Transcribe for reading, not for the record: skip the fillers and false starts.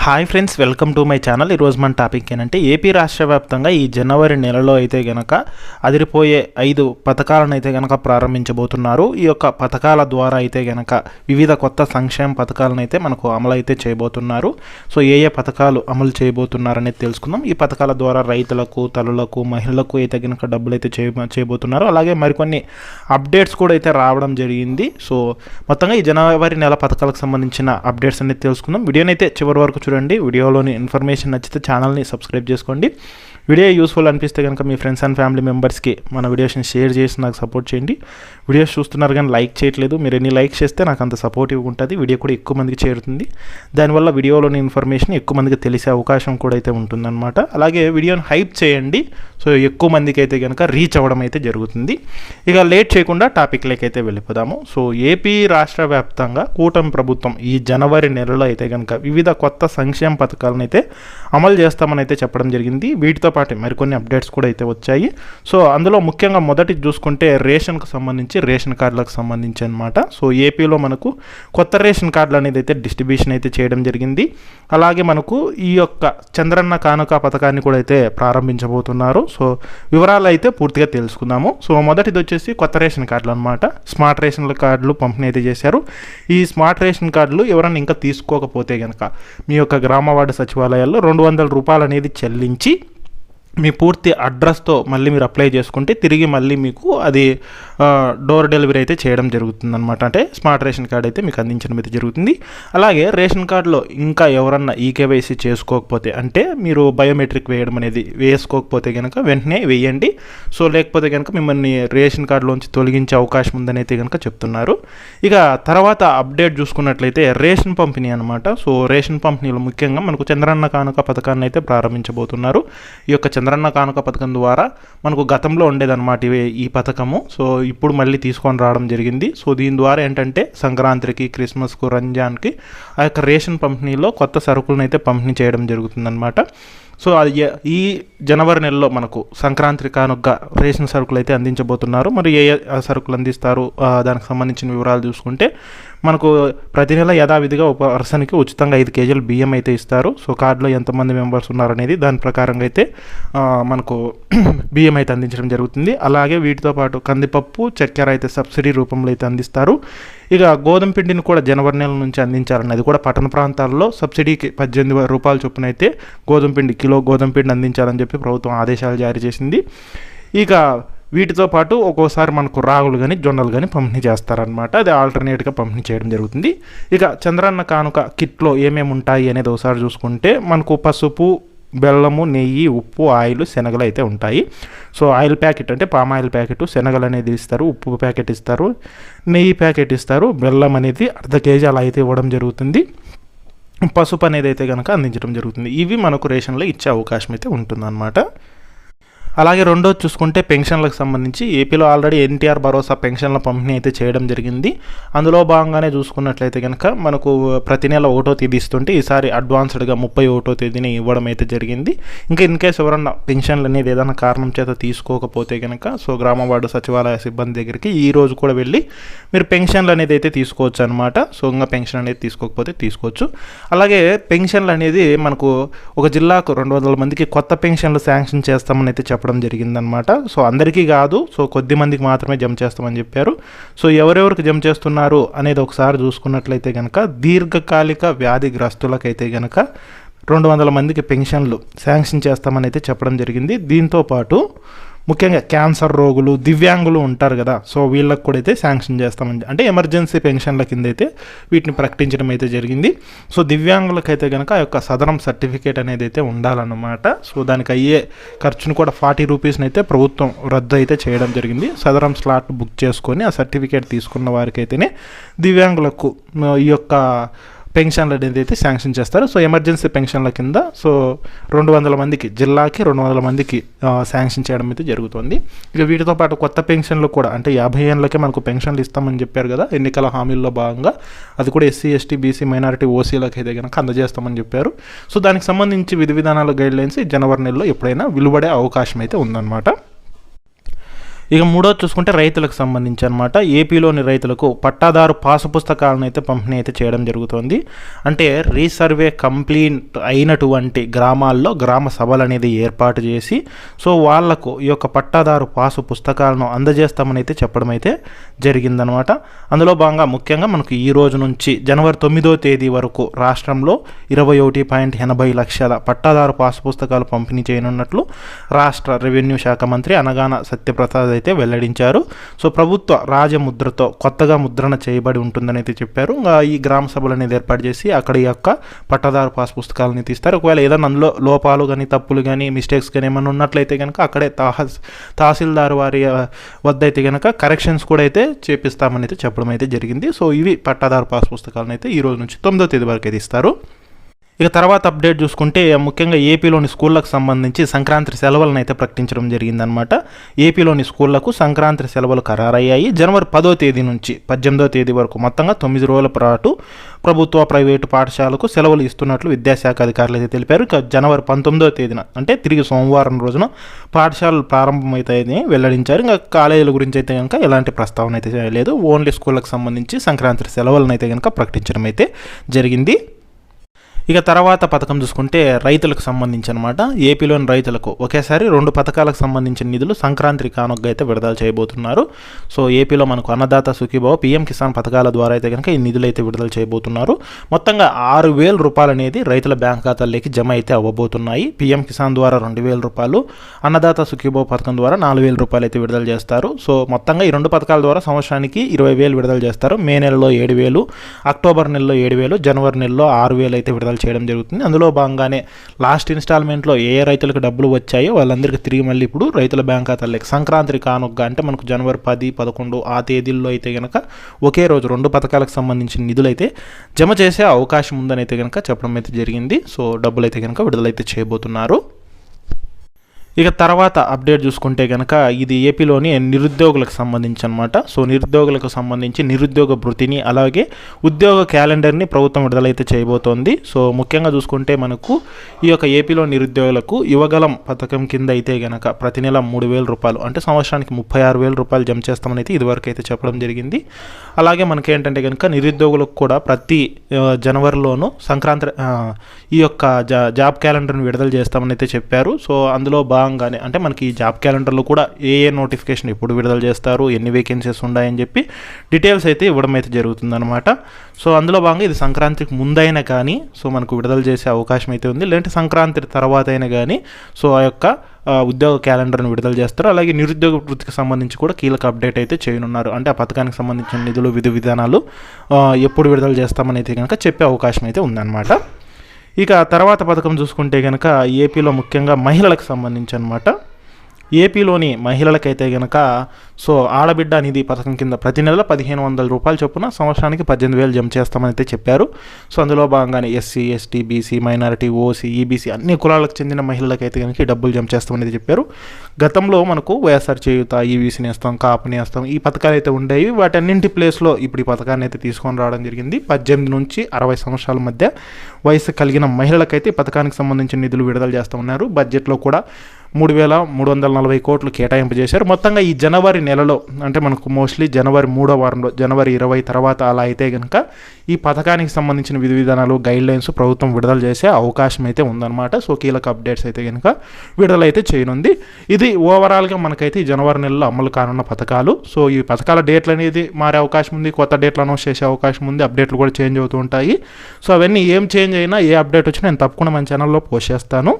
Hi friends, welcome to my channel. ఈరోజు మన topic ఏంటంటే ఏపీ రాష్ట్ర వ్యాప్తంగా ఈ జనవరి నెలలో అయితే గనక అదిరిపోయే 5 పథకాలను అయితే గనక ప్రారంభించబోతున్నారు. ఈ యొక్క పథకాల ద్వారా అయితే గనక వివిధ కొత్త సంక్షేమ పథకాలను అయితే మనకు అమలు అయితే చేయబోతున్నారు. సో ఏ పథకాలు అమలు చేయబోతున్నారనేది తెలుసుకుందాం. ఈ పథకాల ద్వారా రైతులకు, తల్లులకు, మహిళలకు అయితే గనక డబ్బులు అయితే చేయబోతున్నారు. అలాగే మరికొన్ని అప్డేట్స్ కూడా అయితే రావడం జరిగింది. సో మొత్తంగా ఈ జనవరి నెల పథకాలకు సంబంధించిన అప్డేట్స్ అనేది తెలుసుకుందాం. వీడియోని అయితే చివరి వరకు చూడండి. వీడియోలోని ఇన్ఫర్మేషన్ నచ్చితే ఛానల్ని సబ్స్క్రైబ్ చేసుకోండి. వీడియో యూస్ఫుల్ అనిపిస్తే కనుక మీ ఫ్రెండ్స్ అండ్ ఫ్యామిలీ మెంబర్స్కి మన వీడియోస్ని షేర్ చేసి నాకు సపోర్ట్ చేయండి. వీడియోస్ చూస్తున్నారు కానీ లైక్ చేయట్లేదు. మీరు ఎన్ని లైక్ చేస్తే నాకు అంత సపోర్టివ్ ఉంటుంది. వీడియో కూడా ఎక్కువ మందికి చేరుతుంది. దానివల్ల వీడియోలోని ఇన్ఫర్మేషన్ ఎక్కువ మందికి తెలిసే అవకాశం కూడా అయితే ఉంటుందన్నమాట. అలాగే వీడియోని హైప్ చేయండి. సో ఎక్కువ మందికి అయితే కనుక రీచ్ అవ్వడం అయితే జరుగుతుంది. ఇక లేట్ చేయకుండా టాపిక్లోకి అయితే వెళ్ళిపోదాము. సో ఏపీ రాష్ట్ర వ్యాప్తంగా కూటమి ప్రభుత్వం ఈ జనవరి నెలలో అయితే కనుక వివిధ కొత్త సంక్షేమ పథకాలను అయితే అమలు చేస్తామని అయితే చెప్పడం జరిగింది. వీటితో పాటు మరికొన్ని అప్డేట్స్ కూడా అయితే వచ్చాయి. సో అందులో ముఖ్యంగా మొదటి చూసుకుంటే రేషన్కు సంబంధించి, రేషన్ కార్డులకు సంబంధించి అనమాట. సో ఏపీలో మనకు కొత్త రేషన్ కార్డులు అనేది అయితే డిస్ట్రిబ్యూషన్ అయితే చేయడం జరిగింది. అలాగే మనకు ఈ యొక్క చంద్రన్న కానుక పథకాన్ని కూడా అయితే ప్రారంభించబోతున్నారు. సో వివరాలు అయితే పూర్తిగా తెలుసుకుందాము. సో మొదటిది వచ్చేసి కొత్త రేషన్ కార్డులు అనమాట. స్మార్ట్ రేషన్ కార్డులు పంపిణీ అయితే చేశారు. ఈ స్మార్ట్ రేషన్ కార్డులు ఎవరైనా ఇంకా తీసుకోకపోతే కనుక మీ యొక్క గ్రామ వార్డు సచివాలయాల్లో 200 రూపాయలు అనేది చెల్లించి మీ పూర్తి అడ్రస్తో మళ్ళీ మీరు అప్లై చేసుకుంటే తిరిగి మళ్ళీ మీకు అది డోర్ డెలివరీ అయితే చేయడం జరుగుతుందన్నమాట. అంటే స్మార్ట్ రేషన్ కార్డు అయితే మీకు అందించడం అయితే జరుగుతుంది. అలాగే రేషన్ కార్డులో ఇంకా ఎవరన్నా ఈకేవైసీ చేసుకోకపోతే, అంటే మీరు బయోమెట్రిక్ వేయడం అనేది వేసుకోకపోతే కనుక వెంటనే వేయండి. సో లేకపోతే కనుక మిమ్మల్ని రేషన్ కార్డులోంచి తొలగించే అవకాశం ఉందని అయితే కనుక చెప్తున్నారు. ఇక తర్వాత అప్డేట్ చూసుకున్నట్లయితే రేషన్ పంపిణీ అనమాట. సో రేషన్ పంపిణీలో ముఖ్యంగా మనకు చంద్రన్న కానుక పథకాన్ని అయితే ప్రారంభించబోతున్నారు. ఈ యొక్క చంద్రన్న కానుక పథకం ద్వారా మనకు గతంలో ఉండేదన్నమాట ఈ పథకము. సో ఇప్పుడు మళ్ళీ తీసుకొని రావడం జరిగింది. సో దీని ద్వారా ఏంటంటే సంక్రాంతికి, క్రిస్మస్కు, రంజాన్కి ఆ యొక్క రేషన్ పంపిణీలో కొత్త సరుకులను అయితే పంపిణీ చేయడం జరుగుతుందన్నమాట. సో అది ఈ జనవరి నెలలో మనకు సంక్రాంతి కానుక రేషన్ సరుకులు అయితే అందించబోతున్నారు. మరి ఏ సరుకులు అందిస్తారు దానికి సంబంధించిన వివరాలు చూసుకుంటే మనకు ప్రతి నెల యథావిధిగా ఒక పర్సన్కి ఉచితంగా 5 కేజీలు బియ్యం అయితే ఇస్తారు. సో కార్డులో ఎంతమంది మెంబర్స్ ఉన్నారనేది దాని ప్రకారంగా అయితే మనకు బియ్యం అయితే అందించడం జరుగుతుంది. అలాగే వీటితో పాటు కందిపప్పు, చక్కెర అయితే సబ్సిడీ రూపంలో అయితే అందిస్తారు. ఇక గోధుమ పిండిని కూడా జనవరి నెల నుంచి అందించాలన్నది కూడా పట్టణ ప్రాంతాల్లో సబ్సిడీకి 18 రూపాయల చొప్పున అయితే కిలో గోధుమ పిండి అందించాలని చెప్పి ప్రభుత్వం ఆదేశాలు జారీ చేసింది. ఇక వీటితో పాటు ఒక్కోసారి మనకు రాగులు కానీ, జొన్నలు కానీ పంపిణీ చేస్తారనమాట. అది ఆల్టర్నేట్గా పంపిణీ చేయడం జరుగుతుంది. ఇక చంద్రన్న కానుక కిట్లో ఏమేమి ఉంటాయి అనేది ఒకసారి చూసుకుంటే మనకు పసుపు, బెల్లము, నెయ్యి, ఉప్పు, ఆయిల్, శనగలు అయితే ఉంటాయి. సో ఆయిల్ ప్యాకెట్ అంటే పామ్ ఆయిల్ ప్యాకెట్, శనగలు అనేది ఇస్తారు, ఉప్పు ప్యాకెట్ ఇస్తారు, నెయ్యి ప్యాకెట్ ఇస్తారు, బెల్లం అనేది 1/2 కేజీ అలా అయితే ఇవ్వడం జరుగుతుంది. పసుపు అనేది అయితే కనుక అందించడం జరుగుతుంది. ఇవి మనకు రేషన్లో ఇచ్చే అవకాశం అయితే ఉంటుందన్నమాట. అలాగే రెండోది చూసుకుంటే పెన్షన్లకు సంబంధించి ఏపీలో ఆల్రెడీ ఎన్టీఆర్ భరోసా పెన్షన్ల పంపిణీ అయితే చేయడం జరిగింది. అందులో భాగంగానే చూసుకున్నట్లయితే కనుక మనకు ప్రతి నెల 1వ తేదీ ఇస్తుంటే ఈసారి అడ్వాన్స్డ్గా 31వ తేదీని ఇవ్వడం అయితే జరిగింది. ఇంకా ఇన్ కేసు ఎవరన్నా పెన్షన్లు అనేది ఏదైనా కారణం చేత తీసుకోకపోతే కనుక సో గ్రామ వార్డు సచివాలయ సిబ్బంది దగ్గరికి ఈ రోజు కూడా వెళ్ళి మీరు పెన్షన్లు అనేది అయితే తీసుకోవచ్చు అనమాట. సో ఇంకా పెన్షన్ అనేది తీసుకోకపోతే తీసుకోవచ్చు. అలాగే పెన్షన్లు అనేది మనకు ఒక జిల్లాకు 200 మందికి కొత్త పెన్షన్లు శాంక్షన్ చేస్తామని అయితే చెప్పడం జరిగిందనమాట. సో అందరికీ కాదు, సో కొద్ది మందికి మాత్రమే జమ చేస్తామని చెప్పారు. సో ఎవరెవరికి జమ చేస్తున్నారు అనేది ఒకసారి చూసుకున్నట్లయితే కనుక దీర్ఘకాలిక వ్యాధిగ్రస్తులకైతే కనుక 200 మందికి పెన్షన్లు శాంక్షన్ చేస్తామని అయితే చెప్పడం జరిగింది. దీంతో పాటు ముఖ్యంగా క్యాన్సర్ రోగులు, దివ్యాంగులు ఉంటారు కదా, సో వీళ్ళకి కూడా అయితే శాంక్షన్ చేస్తామని, అంటే ఎమర్జెన్సీ పెన్షన్ల కింద అయితే వీటిని ప్రకటించడం అయితే జరిగింది. సో దివ్యాంగులకైతే కనుక ఆ యొక్క సదరం సర్టిఫికేట్ అనేది అయితే ఉండాలన్నమాట. సో దానికి అయ్యే ఖర్చును కూడా 40 రూపీస్ని అయితే ప్రభుత్వం రద్దు అయితే చేయడం జరిగింది. సదరం స్లాట్ బుక్ చేసుకొని ఆ సర్టిఫికేట్ తీసుకున్న వారికి అయితేనే దివ్యాంగులకు ఈ యొక్క పెన్షన్లు అనేది అయితే శాంక్షన్ చేస్తారు. సో ఎమర్జెన్సీ పెన్షన్ల కింద సో 200 మందికి, జిల్లాకి 200 మందికి శాంక్షన్ చేయడం అయితే జరుగుతుంది. ఇక వీటితో పాటు కొత్త పెన్షన్లు కూడా, అంటే 50 ఏళ్ళకే మనకు పెన్షన్లు ఇస్తామని చెప్పారు కదా ఎన్నికల హామీల్లో భాగంగా, అది కూడా ఎస్సీ, ఎస్టీ, బీసీ, మైనారిటీ, ఓసీలకు అయితే కనుక అందజేస్తామని చెప్పారు. సో దానికి సంబంధించి విధి విధానాల గైడ్లైన్స్ జనవరి నెలలో ఎప్పుడైనా వెలువడే అవకాశం అయితే ఉందన్నమాట. ఇక మూడోది చూసుకుంటే రైతులకు సంబంధించి అనమాట. ఏపీలోని రైతులకు పట్టాదారు పాసు పుస్తకాలను అయితే పంపిణీ అయితే చేయడం జరుగుతుంది. అంటే రీసర్వే కంప్లీట్ అయినటువంటి గ్రామాల్లో గ్రామ సభలు అనేది ఏర్పాటు చేసి సో వాళ్లకు ఈ యొక్క పట్టాదారు పాసు పుస్తకాలను అందజేస్తామని అయితే చెప్పడం అయితే జరిగిందనమాట. అందులో భాగంగా ముఖ్యంగా మనకు ఈ రోజు నుంచి జనవరి 9వ తేదీ వరకు రాష్ట్రంలో 21.80 లక్షల పట్టాదారు పాసు పుస్తకాలు పంపిణీ చేయనున్నట్లు రాష్ట్ర రెవెన్యూ శాఖ మంత్రి అనగాన సత్యప్రసాద్ అయితే వెల్లడించారు. సో ప్రభుత్వ రాజముద్రతో కొత్తగా ముద్రణ చేయబడి ఉంటుందని అయితే చెప్పారు. ఈ గ్రామ సభలు అనేది ఏర్పాటు చేసి అక్కడ ఈ యొక్క పట్టాదారు పాస్ పుస్తకాలని తీస్తారు. ఒకవేళ ఏదైనా అందులో లోపాలు కానీ తప్పులు కానీ మిస్టేక్స్ కానీ ఏమైనా ఉన్నట్లయితే కనుక అక్కడే తహసీల్దార్ వారి వద్ద అయితే కనుక కరెక్షన్స్ కూడా అయితే చేపిస్తామని అయితే చెప్పడం అయితే జరిగింది. సో ఇవి పట్టాదారు పాస్ పుస్తకాలను అయితే ఈ రోజు నుంచి 9వ తేదీ వరకు అయితే ఇస్తారు. ఇక తర్వాత అప్డేట్ చూసుకుంటే ముఖ్యంగా ఏపీలోని స్కూళ్ళకు సంబంధించి సంక్రాంతి సెలవులను అయితే ప్రకటించడం జరిగిందనమాట. ఏపీలోని స్కూళ్లకు సంక్రాంతి సెలవులు ఖరారయ్యాయి. జనవరి 10వ తేదీ నుంచి 18వ తేదీ వరకు మొత్తంగా 9 రోజుల పాటు ప్రభుత్వ ప్రైవేటు పాఠశాలకు సెలవులు ఇస్తున్నట్లు విద్యాశాఖ అధికారులు అయితే తెలిపారు. ఇక జనవరి 19వ తేదీన అంటే తిరిగి సోమవారం రోజున పాఠశాలలు ప్రారంభమవుతాయని వెల్లడించారు. ఇంకా కాలేజీల గురించి అయితే కనుక ఎలాంటి ప్రస్తావన అయితే చేయలేదు. ఓన్లీ స్కూళ్ళకు సంబంధించి సంక్రాంతి సెలవులను అయితే కనుక ప్రకటించడం అయితే జరిగింది. ఇక తర్వాత పథకం చూసుకుంటే రైతులకు సంబంధించి అనమాట. ఏపీలోని రైతులకు ఒకేసారి 2 పథకాలకు సంబంధించిన నిధులు సంక్రాంతి కానుకగా అయితే విడుదల చేయబోతున్నారు. సో ఏపీలో మనకు అన్నదాత సుఖీభవ పీఎం కిసాన్ పథకాల ద్వారా అయితే కనుక ఈ నిధులు అయితే విడుదల చేయబోతున్నారు. మొత్తంగా 6,000 రూపాయలు అనేది రైతుల బ్యాంక్ ఖాతాల్లోకి జమ అయితే అవ్వబోతున్నాయి. పీఎం కిసాన్ ద్వారా 2,000 రూపాయలు, అన్నదాత సుఖీభవ పథకం ద్వారా 4,000 రూపాయలు అయితే విడుదల చేస్తారు. సో మొత్తంగా ఈ 2 పథకాల ద్వారా సంవత్సరానికి 20,000 విడుదల చేస్తారు. మే నెలలో 7,000, అక్టోబర్ నెలలో 7,000, జనవరి నెలలో 6,000 అయితే విడుదల చేయడం జరుగుతుంది. అందులో భాగంగానే లాస్ట్ ఇన్స్టాల్మెంట్లో ఏ రైతులకు డబ్బులు వచ్చాయో వాళ్ళందరికీ తిరిగి మళ్ళీ ఇప్పుడు రైతుల బ్యాంక్ ఖాతాలకు సంక్రాంతి కానుకగా అంటే మనకు జనవరి 10, 11 ఆ తేదీల్లో అయితే కనుక ఒకే రోజు 2 పథకాలకు సంబంధించిన నిధులు అయితే జమ చేసే అవకాశం ఉందని అయితే కనుక చెప్పడం అయితే జరిగింది. సో డబ్బులు అయితే కనుక విడుదలైతే చేయబోతున్నారు. ఇక తర్వాత అప్డేట్ చూసుకుంటే కనుక ఇది ఏపీలోని నిరుద్యోగులకు సంబంధించి అనమాట. సో నిరుద్యోగులకు సంబంధించి నిరుద్యోగ భృతిని అలాగే ఉద్యోగ క్యాలెండర్ని ప్రభుత్వం విడుదలైతే చేయబోతోంది. సో ముఖ్యంగా చూసుకుంటే మనకు ఈ యొక్క ఏపీలో నిరుద్యోగులకు యువగలం పథకం కింద అయితే కనుక ప్రతి నెల 3,000 రూపాయలు అంటే సంవత్సరానికి 36,000 రూపాయలు జమ చేస్తామని అయితే ఇదివరకు అయితే చెప్పడం జరిగింది. అలాగే మనకేంటంటే కనుక నిరుద్యోగులకు కూడా ప్రతి జనవరిలోనూ సంక్రాంతి ఈ యొక్క జాబ్ క్యాలెండర్ని విడుదల చేస్తామని అయితే చెప్పారు. సో అందులో భాగంగానే అంటే మనకి ఈ జాబ్ క్యాలెండర్లో కూడా ఏ నోటిఫికేషన్ ఎప్పుడు విడుదల చేస్తారు, ఎన్ని వేకెన్సీస్ ఉన్నాయని చెప్పి డీటెయిల్స్ అయితే ఇవ్వడం అయితే జరుగుతుందన్నమాట. సో అందులో భాగంగా ఇది సంక్రాంతికి ముందైనా కానీ సో మనకు విడుదల చేసే అవకాశం అయితే ఉంది. లేదంటే సంక్రాంతి తర్వాత అయినా కానీ సో ఆ యొక్క ఉద్యోగ క్యాలెండర్ను విడుదల చేస్తారు. అలాగే నిరుద్యోగ వృత్తికి సంబంధించి కూడా కీలక అప్డేట్ అయితే చేయనున్నారు. అంటే ఆ పథకానికి సంబంధించిన నిధులు విధి విధానాలు ఎప్పుడు విడుదల చేస్తామని అయితే కనుక చెప్పే అవకాశం అయితే ఉందన్నమాట. ఇక తర్వాత పథకం చూసుకుంటే కనుక ఏపీలో ముఖ్యంగా మహిళలకు సంబంధించి అనమాట. ఏపీలోని మహిళలకైతే కనుక సో ఆడబిడ్డ నిధి పథకం కింద ప్రతి నెల 1,500 రూపాయల చొప్పున సంవత్సరానికి 18,000 జమ చేస్తామని అయితే చెప్పారు. సో అందులో భాగంగానే SC, ST, BC, minority, OC, EBC అన్ని కులాలకు చెందిన మహిళలకైతే కనుక ఈ డబ్బులు జమ చేస్తామని అయితే చెప్పారు. గతంలో మనకు వైఎస్ఆర్ చేయూత, ఈబీసీ నేస్తాం, కాపు నేస్తాం ఈ పథకాలు అయితే ఉండేవి. వాటన్నింటి ప్లేస్లో ఇప్పుడు ఈ పథకాన్ని అయితే తీసుకొని రావడం జరిగింది. 18 నుంచి 60 సంవత్సరాల మధ్య వయసు కలిగిన మహిళలకైతే ఈ పథకానికి సంబంధించిన నిధులు విడుదల చేస్తూ ఉన్నారు. బడ్జెట్లో కూడా 3,340 కోట్లు కేటాయింపు చేశారు. మొత్తంగా ఈ జనవరి నెలలో అంటే మనకు మోస్ట్లీ జనవరి 3వ వారంలో జనవరి 20 తర్వాత అలా అయితే కనుక ఈ పథకానికి సంబంధించిన విధి విధానాలు గైడ్లైన్స్ ప్రభుత్వం విడుదల చేసే అవకాశం అయితే ఉందన్నమాట. సో కీలక అప్డేట్స్ అయితే కనుక విడుదలైతే చేయనుంది. ఇది ఓవరాల్గా మనకైతే ఈ జనవరి నెలలో అమలు కానున్న పథకాలు. సో ఈ పథకాల డేట్లు అనేది మారే అవకాశం ఉంది, కొత్త డేట్లు అనౌన్స్ చేసే అవకాశం ఉంది, అప్డేట్లు కూడా చేంజ్ అవుతూ ఉంటాయి. సో అవన్నీ ఏం చేంజ్ అయినా ఏ అప్డేట్ వచ్చినా నేను తప్పకుండా మన ఛానల్లో పోస్ట్ చేస్తాను.